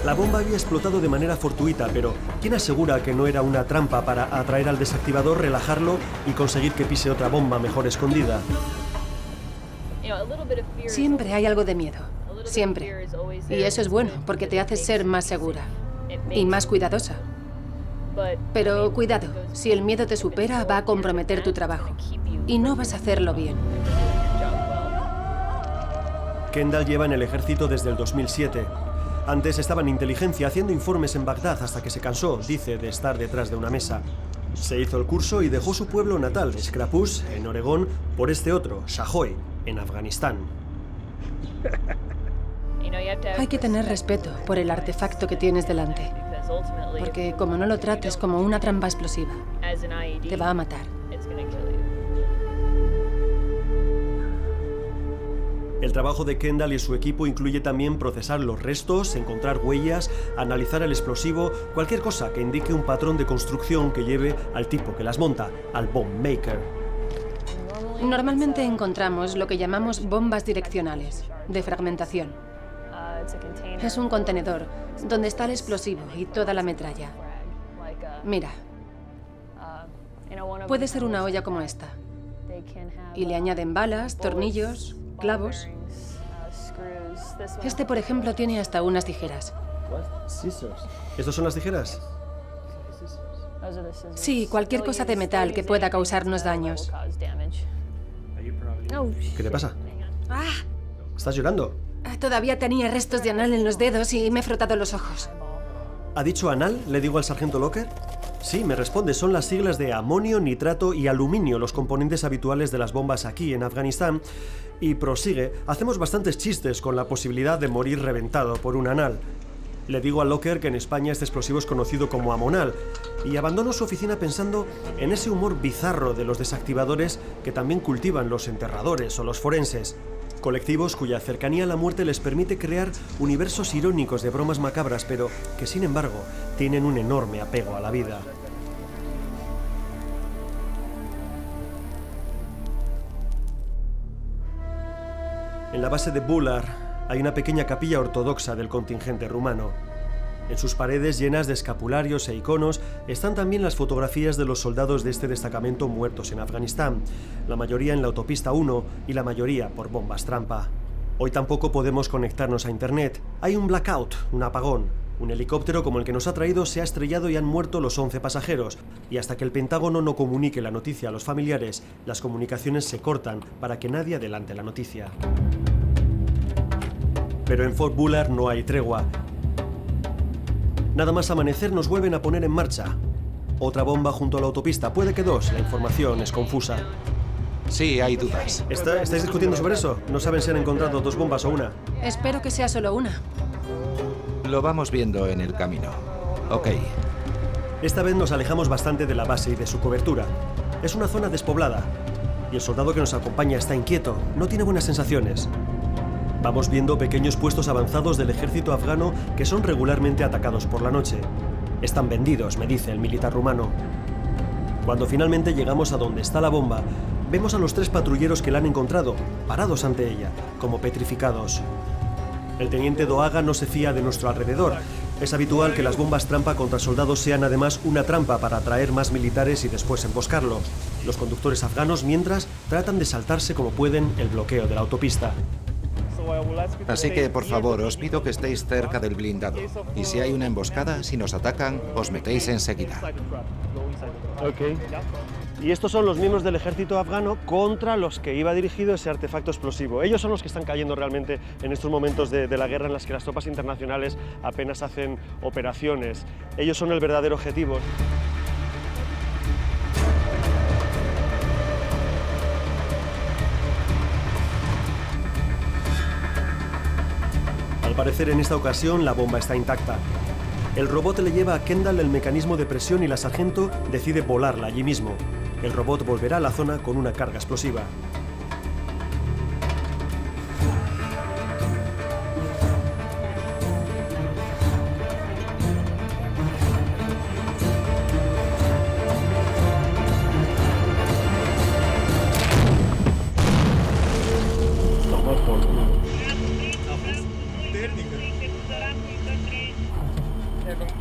La bomba había explotado de manera fortuita, pero ¿quién asegura que no era una trampa para atraer al desactivador, relajarlo y conseguir que pise otra bomba mejor escondida? Siempre hay algo de miedo. Siempre. Y eso es bueno, porque te hace ser más segura. Y más cuidadosa. Pero cuidado, si el miedo te supera, va a comprometer tu trabajo. Y no vas a hacerlo bien. Kendall lleva en el ejército desde el 2007. Antes estaba en inteligencia haciendo informes en Bagdad hasta que se cansó, dice, de estar detrás de una mesa. Se hizo el curso y dejó su pueblo natal, Scrappus, en Oregón, por este otro, Shajoy, en Afganistán. Hay que tener respeto por el artefacto que tienes delante. Porque como no lo trates como una trampa explosiva, te va a matar. El trabajo de Kendall y su equipo incluye también procesar los restos, encontrar huellas, analizar el explosivo, cualquier cosa que indique un patrón de construcción que lleve al tipo que las monta, al bomb maker. Normalmente encontramos lo que llamamos bombas direccionales, de fragmentación. Es un contenedor donde está el explosivo y toda la metralla. Mira, puede ser una olla como esta. Y le añaden balas, tornillos, clavos. Este, por ejemplo, tiene hasta unas tijeras. ¿Estos son las tijeras? Sí, cualquier cosa de metal que pueda causarnos daños. ¿Qué te pasa? ¡Ah! ¿Estás llorando? Todavía tenía restos de anal en los dedos y me he frotado los ojos. ¿Ha dicho anal? Le digo al sargento Locker. Sí, me responde, son las siglas de amonio, nitrato y aluminio, los componentes habituales de las bombas aquí en Afganistán. Y prosigue, hacemos bastantes chistes con la posibilidad de morir reventado por un anal. Le digo a Locker que en España este explosivo es conocido como amonal, y abandono su oficina pensando en ese humor bizarro de los desactivadores que también cultivan los enterradores o los forenses. Colectivos cuya cercanía a la muerte les permite crear universos irónicos de bromas macabras, pero que sin embargo tienen un enorme apego a la vida. En la base de Bular hay una pequeña capilla ortodoxa del contingente rumano. En sus paredes llenas de escapularios e iconos están también las fotografías de los soldados de este destacamento muertos en Afganistán, la mayoría en la autopista 1 y la mayoría por bombas trampa. Hoy tampoco podemos conectarnos a internet. Hay un blackout, un apagón. Un helicóptero como el que nos ha traído se ha estrellado y han muerto los 11 pasajeros. Y hasta que el Pentágono no comunique la noticia a los familiares, las comunicaciones se cortan para que nadie adelante la noticia. Pero en Fort Bullard no hay tregua. Nada más amanecer nos vuelven a poner en marcha. Otra bomba junto a la autopista, puede que dos, la información es confusa. Sí, hay dudas. ¿Estáis discutiendo sobre eso? No saben si han encontrado dos bombas o una. Espero que sea solo una. Lo vamos viendo en el camino. Ok. Esta vez nos alejamos bastante de la base y de su cobertura. Es una zona despoblada. Y el soldado que nos acompaña está inquieto, no tiene buenas sensaciones. Vamos viendo pequeños puestos avanzados del ejército afgano que son regularmente atacados por la noche. Están vendidos, me dice el militar rumano. Cuando finalmente llegamos a donde está la bomba, vemos a los 3 patrulleros que la han encontrado, parados ante ella, como petrificados. El teniente Doaga no se fía de nuestro alrededor. Es habitual que las bombas trampa contra soldados sean además una trampa para atraer más militares y después emboscarlos. Los conductores afganos, mientras, tratan de saltarse como pueden el bloqueo de la autopista. Así que, por favor, os pido que estéis cerca del blindado. Y si hay una emboscada, si nos atacan, os metéis enseguida. Ok. Y estos son los miembros del ejército afgano contra los que iba dirigido ese artefacto explosivo. Ellos son los que están cayendo realmente en estos momentos de la guerra en las que las tropas internacionales apenas hacen operaciones. Ellos son el verdadero objetivo. Al parecer, en esta ocasión, la bomba está intacta. El robot le lleva a Kendall el mecanismo de presión y la sargento decide volarla allí mismo. El robot volverá a la zona con una carga explosiva.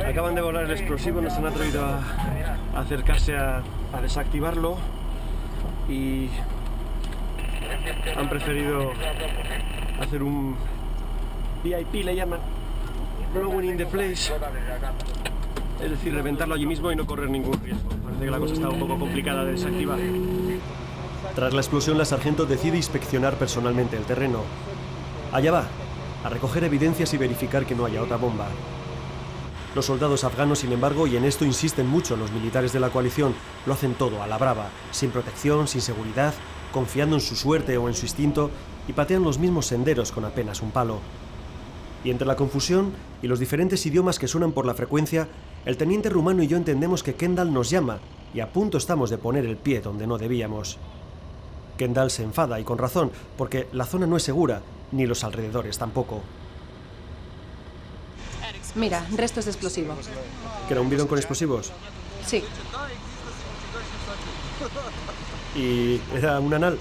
Acaban de volar el explosivo, nos han atrevido a acercarse a desactivarlo y han preferido hacer un VIP, le llaman, blowing in the place, es decir, reventarlo allí mismo y no correr ningún riesgo. Parece que la cosa está un poco complicada de desactivar. Tras la explosión, la sargento decide inspeccionar personalmente el terreno. Allá va, a recoger evidencias y verificar que no haya otra bomba. Los soldados afganos, sin embargo, y en esto insisten mucho los militares de la coalición, lo hacen todo a la brava, sin protección, sin seguridad, confiando en su suerte o en su instinto, y patean los mismos senderos con apenas un palo. Y entre la confusión y los diferentes idiomas que suenan por la frecuencia, el teniente rumano y yo entendemos que Kendall nos llama, y a punto estamos de poner el pie donde no debíamos. Kendall se enfada, y con razón, porque la zona no es segura, ni los alrededores tampoco. Mira, restos de explosivos. ¿Que era un bidón con explosivos? Sí. ¿Y era un anal?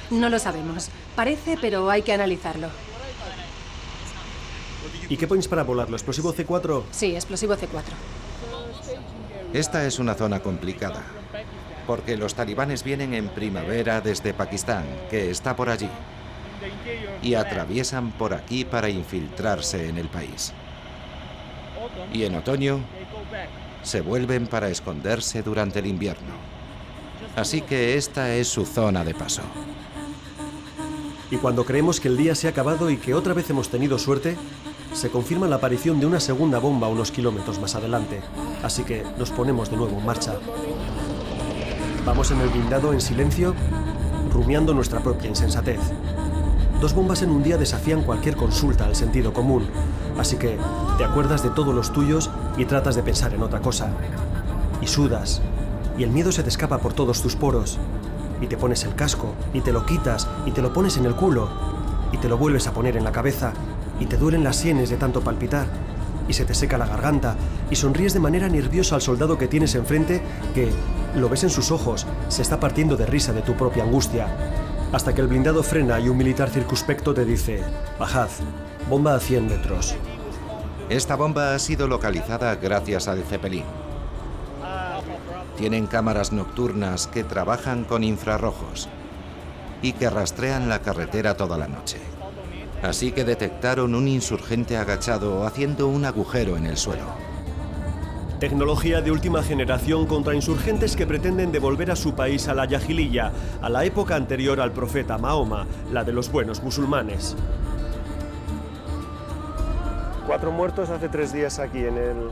No lo sabemos. Parece, pero hay que analizarlo. ¿Y qué points para volarlo? ¿Explosivo C4? Sí, explosivo C4. Esta es una zona complicada, porque los talibanes vienen en primavera desde Pakistán, que está por allí, y atraviesan por aquí para infiltrarse en el país. Y en otoño se vuelven para esconderse durante el invierno. Así que esta es su zona de paso. Y cuando creemos que el día se ha acabado y que otra vez hemos tenido suerte, se confirma la aparición de una segunda bomba unos kilómetros más adelante. Así que nos ponemos de nuevo en marcha. Vamos en el blindado en silencio, rumiando nuestra propia insensatez. 2 bombas en un día desafían cualquier consulta al sentido común. Así que te acuerdas de todos los tuyos y tratas de pensar en otra cosa. Y sudas. Y el miedo se te escapa por todos tus poros. Y te pones el casco, y te lo quitas, y te lo pones en el culo. Y te lo vuelves a poner en la cabeza. Y te duelen las sienes de tanto palpitar. Y se te seca la garganta. Y sonríes de manera nerviosa al soldado que tienes enfrente, que, lo ves en sus ojos, se está partiendo de risa de tu propia angustia. Hasta que el blindado frena y un militar circunspecto te dice: bajad, bomba a 100 metros. Esta bomba ha sido localizada gracias al Zeppelin. Tienen cámaras nocturnas que trabajan con infrarrojos y que rastrean la carretera toda la noche. Así que detectaron un insurgente agachado haciendo un agujero en el suelo. Tecnología de última generación contra insurgentes que pretenden devolver a su país a la Yahiliya, a la época anterior al profeta Mahoma, la de los buenos musulmanes. 4 muertos hace 3 días aquí en el...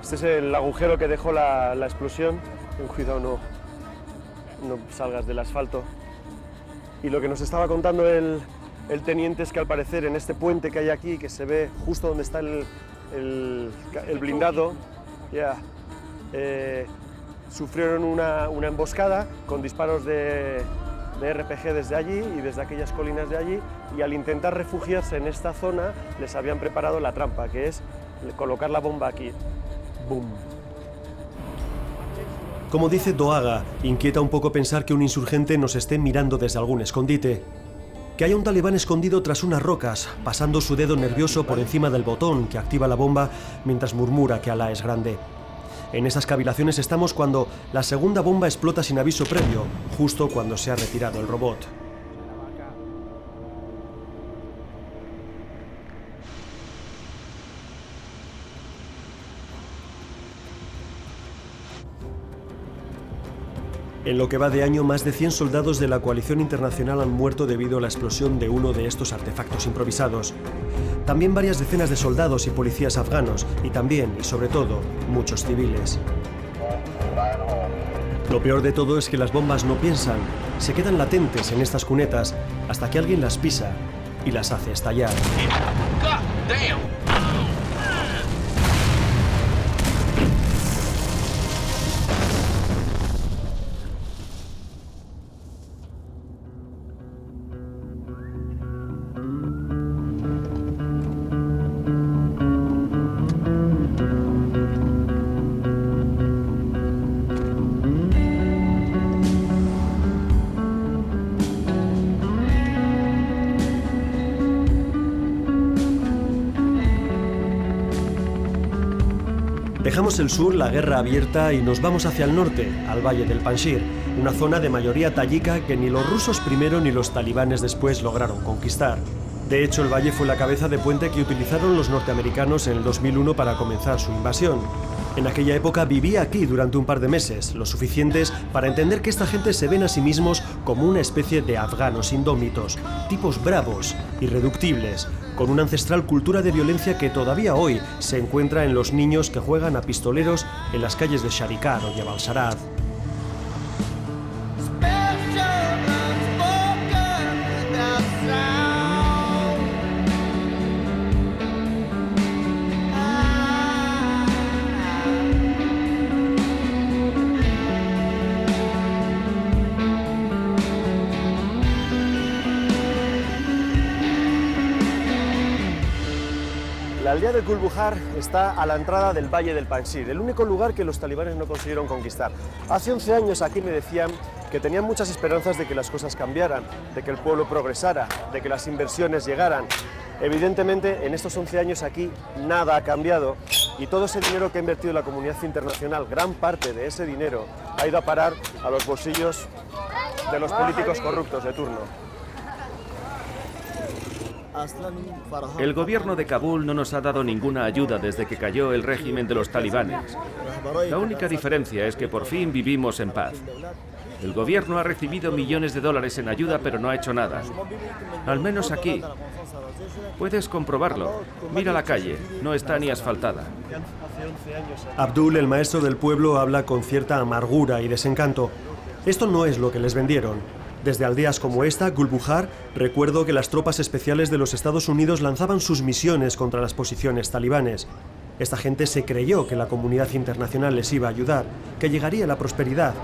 Este es el agujero que dejó la explosión. Ten cuidado, no salgas del asfalto. Y lo que nos estaba contando el teniente es que al parecer en este puente que hay aquí, que se ve justo donde está el blindado, sufrieron una emboscada con disparos de RPG desde allí y desde aquellas colinas de allí, y al intentar refugiarse en esta zona les habían preparado la trampa, que es colocar la bomba aquí. ¡Bum! Como dice Doaga, inquieta un poco pensar que un insurgente nos esté mirando desde algún escondite. Que haya un talibán escondido tras unas rocas, pasando su dedo nervioso por encima del botón que activa la bomba mientras murmura que Alá es grande. En esas cavilaciones estamos cuando la segunda bomba explota sin aviso previo, justo cuando se ha retirado el robot. En lo que va de año, más de 100 soldados de la coalición internacional han muerto debido a la explosión de uno de estos artefactos improvisados. También varias decenas de soldados y policías afganos, y también, y sobre todo, muchos civiles. Lo peor de todo es que las bombas no piensan, se quedan latentes en estas cunetas hasta que alguien las pisa y las hace estallar. Dejamos el sur, la guerra abierta, y nos vamos hacia el norte, al valle del Panjshir, una zona de mayoría tayika que ni los rusos primero ni los talibanes después lograron conquistar. De hecho, el valle fue la cabeza de puente que utilizaron los norteamericanos en el 2001 para comenzar su invasión. En aquella época vivía aquí durante un par de meses, lo suficientes para entender que esta gente se ven a sí mismos como una especie de afganos indómitos, tipos bravos, irreductibles, con una ancestral cultura de violencia que todavía hoy se encuentra en los niños que juegan a pistoleros en las calles de Sharikar o Jabal Sarad. La aldea de Gulbuhar está a la entrada del Valle del Panjshir, el único lugar que los talibanes no consiguieron conquistar. Hace 11 años aquí me decían que tenían muchas esperanzas de que las cosas cambiaran, de que el pueblo progresara, de que las inversiones llegaran. Evidentemente, en estos 11 años aquí nada ha cambiado y todo ese dinero que ha invertido la comunidad internacional, gran parte de ese dinero, ha ido a parar a los bolsillos de los políticos corruptos de turno. El gobierno de Kabul no nos ha dado ninguna ayuda desde que cayó el régimen de los talibanes. La única diferencia es que por fin vivimos en paz. El gobierno ha recibido millones de dólares en ayuda, pero no ha hecho nada. Al menos aquí. Puedes comprobarlo. Mira la calle, no está ni asfaltada. Abdul, el maestro del pueblo, habla con cierta amargura y desencanto. Esto no es lo que les vendieron. Desde aldeas como esta, Gulbuhar, recuerdo que las tropas especiales de los Estados Unidos lanzaban sus misiones contra las posiciones talibanes. Esta gente se creyó que la comunidad internacional les iba a ayudar, que llegaría la prosperidad.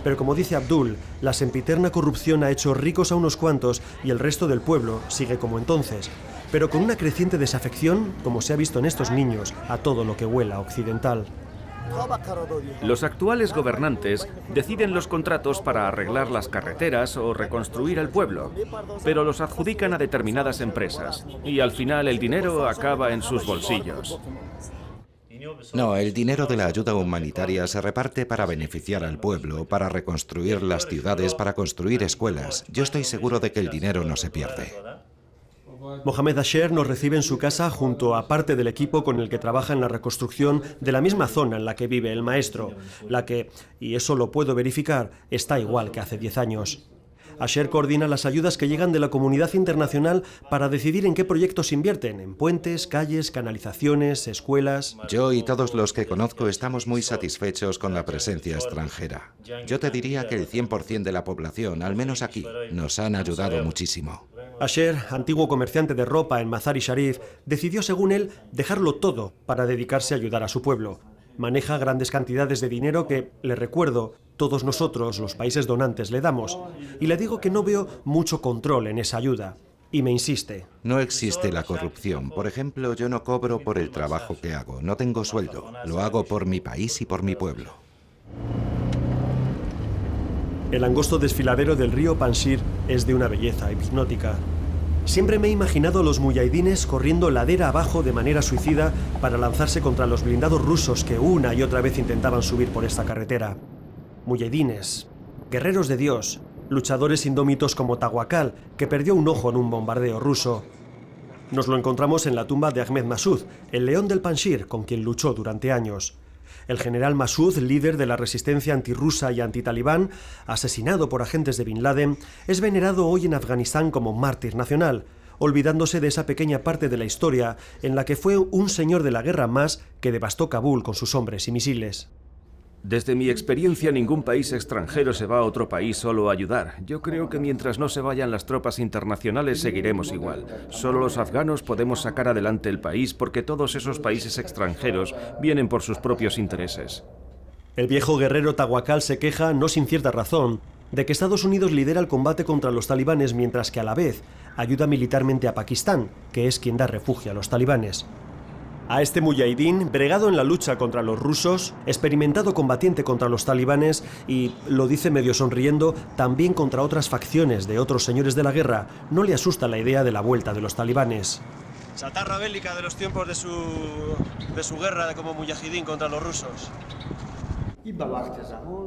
Pero como dice Abdul, la sempiterna corrupción ha hecho ricos a unos cuantos y el resto del pueblo sigue como entonces, pero con una creciente desafección, como se ha visto en estos niños, a todo lo que huela occidental. Los actuales gobernantes deciden los contratos para arreglar las carreteras o reconstruir el pueblo, pero los adjudican a determinadas empresas y al final el dinero acaba en sus bolsillos. No, el dinero de la ayuda humanitaria se reparte para beneficiar al pueblo, para reconstruir las ciudades, para construir escuelas. Yo estoy seguro de que el dinero no se pierde. Mohamed Asher nos recibe en su casa junto a parte del equipo con el que trabaja en la reconstrucción de la misma zona en la que vive el maestro, la que, y eso lo puedo verificar, está igual que hace 10 años. Asher coordina las ayudas que llegan de la comunidad internacional para decidir en qué proyectos invierten, en puentes, calles, canalizaciones, escuelas. Yo y todos los que conozco estamos muy satisfechos con la presencia extranjera. Yo te diría que el 100% de la población, al menos aquí, nos han ayudado muchísimo. Asher, antiguo comerciante de ropa en Mazar-i Sharif, decidió, según él, dejarlo todo para dedicarse a ayudar a su pueblo. Maneja grandes cantidades de dinero que, le recuerdo, todos nosotros, los países donantes, le damos. Y le digo que no veo mucho control en esa ayuda. Y me insiste. No existe la corrupción. Por ejemplo, yo no cobro por el trabajo que hago. No tengo sueldo. Lo hago por mi país y por mi pueblo. El angosto desfiladero del río Panjshir es de una belleza hipnótica. Siempre me he imaginado a los muyahidines corriendo ladera abajo de manera suicida para lanzarse contra los blindados rusos que una y otra vez intentaban subir por esta carretera. Muyahidines, guerreros de Dios, luchadores indómitos como Tawakkal, que perdió un ojo en un bombardeo ruso. Nos lo encontramos en la tumba de Ahmed Massoud, el león del Panjshir, con quien luchó durante años. El general Massoud, líder de la resistencia antirrusa y antitalibán, asesinado por agentes de Bin Laden, es venerado hoy en Afganistán como mártir nacional, olvidándose de esa pequeña parte de la historia en la que fue un señor de la guerra más que devastó Kabul con sus hombres y misiles. Desde mi experiencia, ningún país extranjero se va a otro país solo a ayudar. Yo creo que mientras no se vayan las tropas internacionales seguiremos igual. Solo los afganos podemos sacar adelante el país porque todos esos países extranjeros vienen por sus propios intereses. El viejo guerrero Tawakkal se queja, no sin cierta razón, de que Estados Unidos lidera el combate contra los talibanes mientras que a la vez ayuda militarmente a Pakistán, que es quien da refugio a los talibanes. A este muyahidín, bregado en la lucha contra los rusos, experimentado combatiente contra los talibanes y, lo dice medio sonriendo, también contra otras facciones de otros señores de la guerra, no le asusta la idea de la vuelta de los talibanes. Chatarra bélica de los tiempos de su guerra como muyahidín contra los rusos.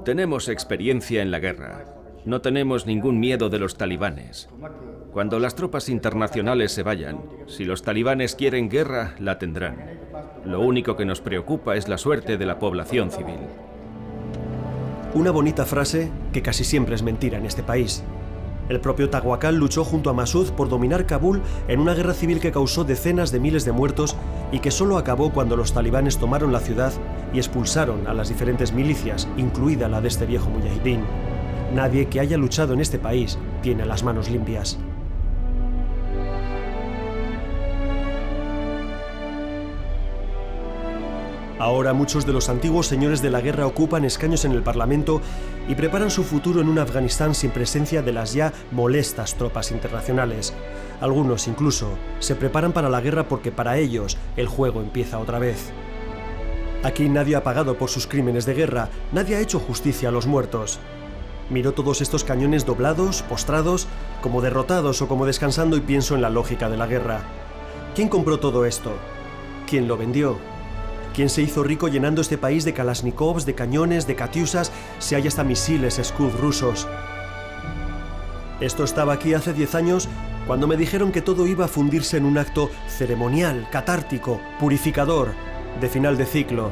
Tenemos experiencia en la guerra. No tenemos ningún miedo de los talibanes. Cuando las tropas internacionales se vayan, si los talibanes quieren guerra, la tendrán. Lo único que nos preocupa es la suerte de la población civil. Una bonita frase que casi siempre es mentira en este país. El propio Tawakkal luchó junto a Massoud por dominar Kabul en una guerra civil que causó decenas de miles de muertos y que solo acabó cuando los talibanes tomaron la ciudad y expulsaron a las diferentes milicias, incluida la de este viejo muyahidín. Nadie que haya luchado en este país tiene las manos limpias. Ahora muchos de los antiguos señores de la guerra ocupan escaños en el Parlamento y preparan su futuro en un Afganistán sin presencia de las ya molestas tropas internacionales. Algunos incluso se preparan para la guerra porque para ellos el juego empieza otra vez. Aquí nadie ha pagado por sus crímenes de guerra, nadie ha hecho justicia a los muertos. Miro todos estos cañones doblados, postrados, como derrotados o como descansando y pienso en la lógica de la guerra. ¿Quién compró todo esto? ¿Quién lo vendió? ¿Quién se hizo rico llenando este país de kalashnikovs, de cañones, de katyushas, si hay hasta misiles Scud rusos? Esto estaba aquí hace 10 años cuando me dijeron que todo iba a fundirse en un acto ceremonial, catártico, purificador, de final de ciclo,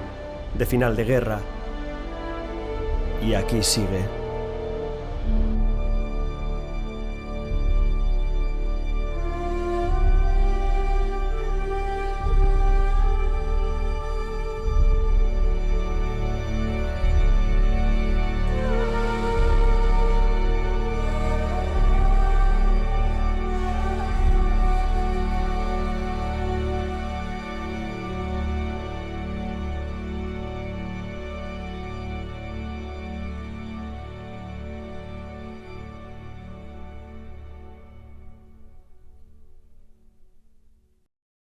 de final de guerra. Y aquí sigue.